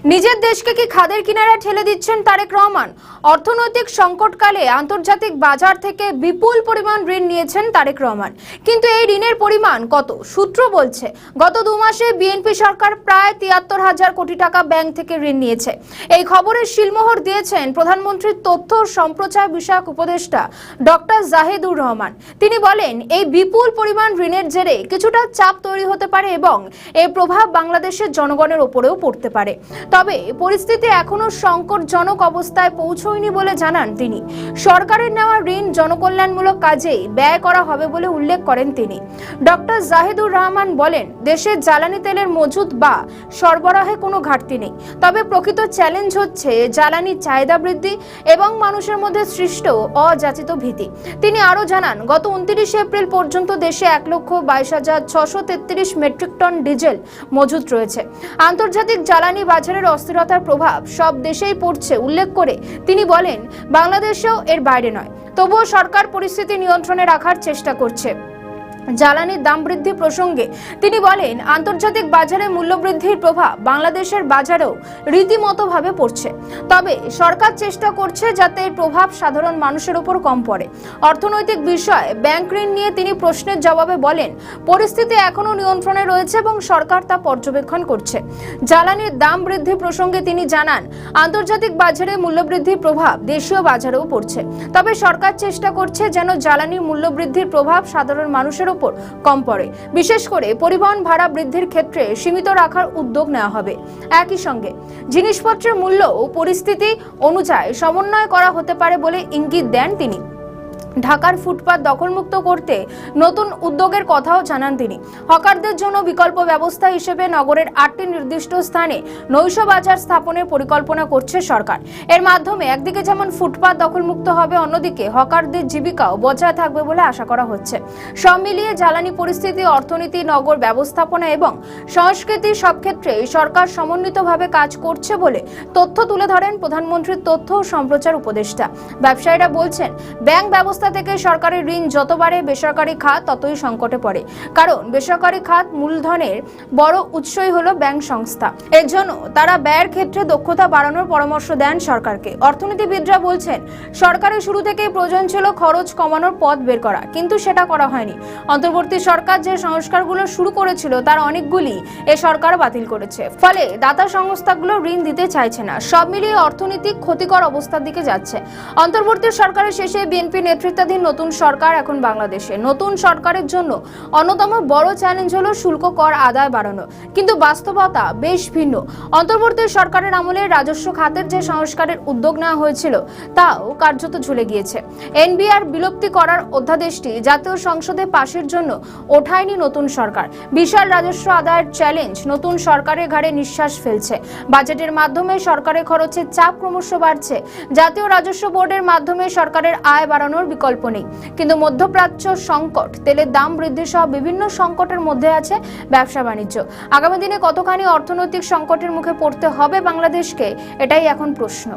নিজের দেশকে কি খাদের কিনারায় ঠেলে দিচ্ছেন তারেক রহমান? অর্থনৈতিক সংকটকালে আন্তর্জাতিক বাজার থেকে বিপুল পরিমাণ ঋণ নিয়েছেন তারেক রহমান, কিন্তু এই ঋণের পরিমাণ কত? সূত্র বলছে গত 2 মাসে বিএনপি সরকার প্রায় 73,000 কোটি টাকা ব্যাংক থেকে ঋণ নিয়েছে। এই খবরের শিলমোহর দিয়েছেন প্রধানমন্ত্রীর তথ্য ও সম্প্রচার বিষয়ক উপদেষ্টা ডক্টর জাহিদুর রহমান। তিনি বলেন, এই বিপুল পরিমাণ ঋণের জেরে কিছুটা চাপ তৈরি হতে পারে এবং এর প্রভাব বাংলাদেশের জনগণের উপরেও পড়তে পারে। তবে পরিস্থিতি এখনো সংকটজনক অবস্থায় পৌঁছয়নি বলে জানান তিনি। সরকারের নেওয়া ঋণ জনকল্যাণমূলক কাজেই ব্যয় করা হবে বলে উল্লেখ করেন তিনি। ডক্টর জাহিদুর রহমান বলেন, দেশে জ্বালানি তেলের মজুত বা সরবরাহে কোনো ঘাটতি নেই, তবে প্রকৃত চ্যালেঞ্জ হচ্ছে জ্বালানির চাহিদা বৃদ্ধি এবং মানুষের মধ্যে সৃষ্ট অযাচিত ভীতি। তিনি আরও জানান, গত 29 এপ্রিল পর্যন্ত দেশে 1,22,633 মেট্রিক টন ডিজেল মজুত রয়েছে। আন্তর্জাতিক জ্বালানি বাজারের অস্থিরতার প্রভাব সব দেশেই পড়ছে উল্লেখ করে তিনি বলেন, বাংলাদেশেও এর বাইরে নয়। তবুও সরকার পরিস্থিতি নিয়ন্ত্রণে রাখার চেষ্টা করছে। জ্বালানির দাম বৃদ্ধি প্রসঙ্গে তিনি বলেন, আন্তর্জাতিক বাজারে মূল্যবৃদ্ধির প্রভাব বাংলাদেশের বাজারেও রীতিমতোভাবে পড়ছে, তবে সরকার চেষ্টা করছে যাতে এর প্রভাব সাধারণ মানুষের উপর কম পড়ে। অর্থনৈতিক বিষয়ে ব্যাংক ঋণ নিয়ে তিনি প্রশ্নের জবাবে বলেন, পরিস্থিতি এখনো নিয়ন্ত্রণে রয়েছে এবং সরকার তা পর্যবেক্ষণ করছে। জ্বালানির দাম বৃদ্ধি প্রসঙ্গে তিনি জানান, আন্তর্জাতিক বাজারে মূল্যবৃদ্ধির প্রভাব দেশীয় বাজারেও পড়ছে, তবে সরকার চেষ্টা করছে যেন জ্বালানির মূল্যবৃদ্ধির প্রভাব সাধারণ মানুষের উপর কম পড়ে। বিশেষ করে পরিবহন ভাড়া বৃদ্ধির ক্ষেত্রে সীমিত রাখার উদ্যোগ নেওয়া হবে। একই সঙ্গে জিনিসপত্রের মূল্য ও পরিস্থিতি অনুযায়ী সমন্বয় করা হতে পারে বলে ইঙ্গিত দেন তিনি। ঢাকার ফুটপাত দখলমুক্ত করতে নতুন উদ্যোগের কথাও জানান তিনি। হকারদের জন্য বিকল্প ব্যবস্থা হিসেবে নগরের 8টি নির্দিষ্ট স্থানে নৈশ বাজার স্থাপনের পরিকল্পনা করছে সরকার। এর মাধ্যমে একদিকে যেমন ফুটপাত দখলমুক্ত হবে, অন্যদিকে হকারদের জীবিকাও বজায় থাকবে বলে আশা করা হচ্ছে। সব মিলিয়ে জ্বালানি পরিস্থিতি, অর্থনীতি, নগর ব্যবস্থাপনা এবং সংস্কৃতি সব ক্ষেত্রেই সরকার সমন্বিতভাবে কাজ করছে বলে তথ্য তুলে ধরেন প্রধানমন্ত্রীর তথ্য ও সম্প্রচার উপদেষ্টা। ব্যবসায়ীরা বলছেন, ব্যাংক ব্যবস্থা থেকে সরকারি ঋণ যত বাড়ে বেসরকারি খাত ততই সংকটে পড়ে, কারণ বেসরকারি খাত মূলধনের বড় উৎসই হলো ব্যাংক সংস্থা। এর জন্য তারা ব্যয়ের ক্ষেত্রে দক্ষতা বাড়ানোর পরামর্শ দেন সরকারকে। অর্থনীতিবিদরা বলছেন, সরকারের শুরু থেকেই প্রয়োজন ছিল খরচ কমানোর পথ বের করা, কিন্তু সেটা করা হয়নি। অন্তর্বর্তী সরকার যে সংস্কারগুলো শুরু করেছিল তার অনেকগুলি এ সরকার বাতিল করেছে, ফলে দাতা সংস্থাগুলো ঋণ দিতে চাইছে না। সব মিলিয়ে অর্থনৈতিক ক্ষতিকর অবস্থার দিকে যাচ্ছে। অন্তর্বর্তী সরকারের শেষে বিএনপি নেতৃত্বাধীন নতুন সরকার এখন বাংলাদেশে। নতুন সরকারের জন্য অন্যতম বড় চ্যালেঞ্জ হলো শুল্ক কর আদায় বাড়ানো, কিন্তু বাস্তবতা বেশ ভিন্ন। অন্তর্বর্তী সরকারের আমলে রাজস্ব খাতের যে সংস্কারের উদ্যোগ নেওয়া হয়েছিল তাও কার্যত ঝুলে গিয়েছে। এনবিআর বিলুপ্তি করার অধ্যাদেশটি জাতীয় সংসদে পাশের জন্য ওঠায়নি নতুন সরকার। বিশাল রাজস্ব আদায়ের চ্যালেঞ্জ নতুন সরকারের ঘাড়ে নিঃশ্বাস ফেলছে। বাজেটের মাধ্যমে সরকারের খরচের চাপ ক্রমশ বাড়ছে। জাতীয় রাজস্ব বোর্ডের মাধ্যমে সরকারের আয় বাড়ানোর বিকল্প নেই, কিন্তু মধ্যপ্রাচ্য সংকট, তেলের দাম বৃদ্ধি সহ বিভিন্ন সংকটের মধ্যে আছে ব্যবসা বাণিজ্য। আগামী দিনে কতখানি অর্থনৈতিক সংকটের মুখে পড়তে হবে বাংলাদেশকে, এটাই এখন প্রশ্ন।